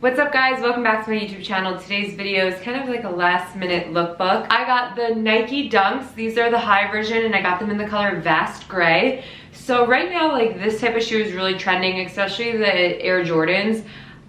What's up guys, welcome back to my YouTube channel. Today's video is kind of like a last minute lookbook. I got the Nike Dunks. These are the high version and I got them in the color Vast Gray. So right now, like, this type of shoe is really trending, especially the Air Jordans.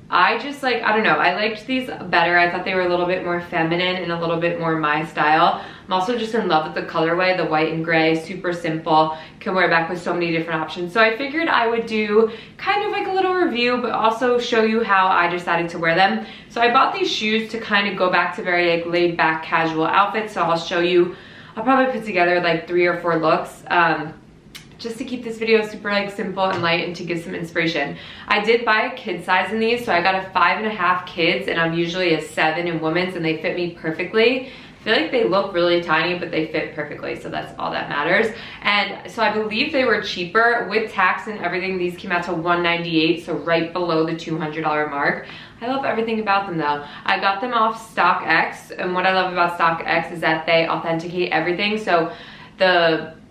I just like, I don't know, I liked these better. I thought they were a little bit more feminine and a little bit more my style. I'm also just in love with the colorway, the white and gray, super simple. Can wear back with so many different options. So I figured I would do kind of like a little review, but also show you how I decided to wear them. So I bought these shoes to kind of go back to very like laid back casual outfits. So I'll show you, I'll probably put together like 3 or 4 looks. Just to keep this video super like simple and light and to give some inspiration. I did buy a kid size in these, so I got a 5.5 kids and I'm usually a 7 in women's and they fit me perfectly. I feel like they look really tiny, but they fit perfectly, so that's all that matters. And so I believe they were cheaper with tax and everything. These came out to $198, so right below the $200 mark. I love everything about them though. I got them off StockX, and what I love about StockX is that they authenticate everything. So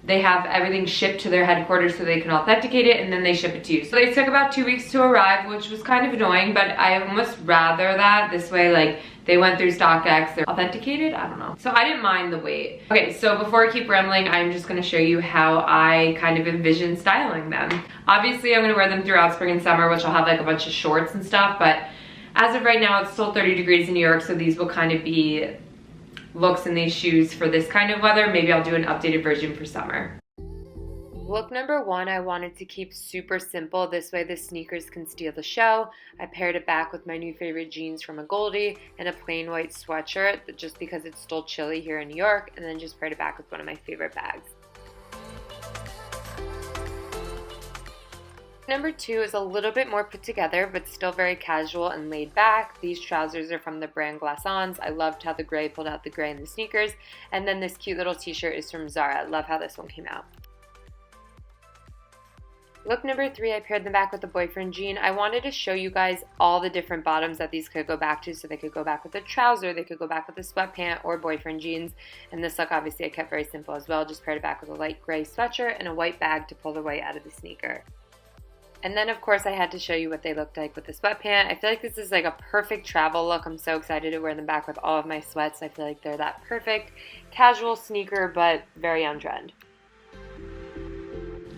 they have everything shipped to their headquarters so they can authenticate it and then they ship it to you. So they took about 2 weeks to arrive, which was kind of annoying, but I almost rather that. This way, like, they went through StockX, they're authenticated, I don't know. So I didn't mind the wait. Okay, so before I keep rambling, I'm just gonna show you how I kind of envision styling them. Obviously, I'm gonna wear them throughout spring and summer, which I'll have like a bunch of shorts and stuff, but as of right now, it's still 30 degrees in New York, so these will kind of be looks in these shoes for this kind of weather. Maybe I'll do an updated version for summer. Look number 1, I wanted to keep super simple. This way the sneakers can steal the show. I paired it back with my new favorite jeans from a Goldie and a plain white sweatshirt just because it's still chilly here in New York, and then just paired it back with one of my favorite bags. Number 2 is a little bit more put together, but still very casual and laid back. These trousers are from the brand Glassons. I loved how the gray pulled out the gray in the sneakers. And then this cute little t-shirt is from Zara. I love how this one came out. Look number 3, I paired them back with the boyfriend jean. I wanted to show you guys all the different bottoms that these could go back to. So they could go back with a trouser, they could go back with a sweatpant or boyfriend jeans. And this look, obviously, I kept very simple as well. Just paired it back with a light gray sweatshirt and a white bag to pull the white out of the sneaker. And then, of course, I had to show you what they looked like with the sweatpant. I feel like this is like a perfect travel look. I'm so excited to wear them back with all of my sweats. I feel like they're that perfect casual sneaker, but very on trend.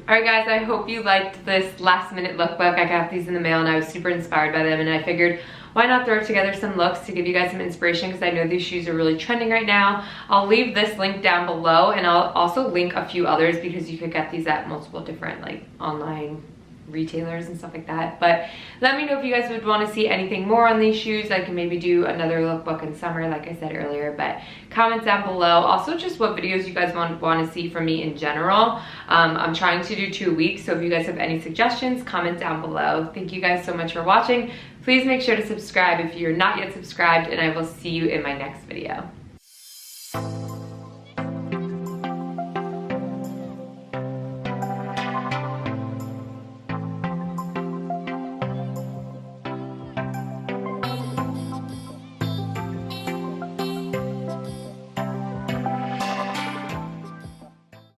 Alright guys, I hope you liked this last minute lookbook. I got these in the mail and I was super inspired by them, and I figured why not throw together some looks to give you guys some inspiration, because I know these shoes are really trending right now. I'll leave this link down below and I'll also link a few others because you could get these at multiple different like online retailers and stuff like that. But let me know if you guys would want to see anything more on these shoes. I can maybe do another lookbook in summer like I said earlier, but comment down below. Also, just what videos you guys want to see from me in general. I'm trying to do 2 weeks, so if you guys have any suggestions, comment down below. Thank you guys so much for watching. Please make sure to subscribe if you're not yet subscribed, and I will see you in my next video.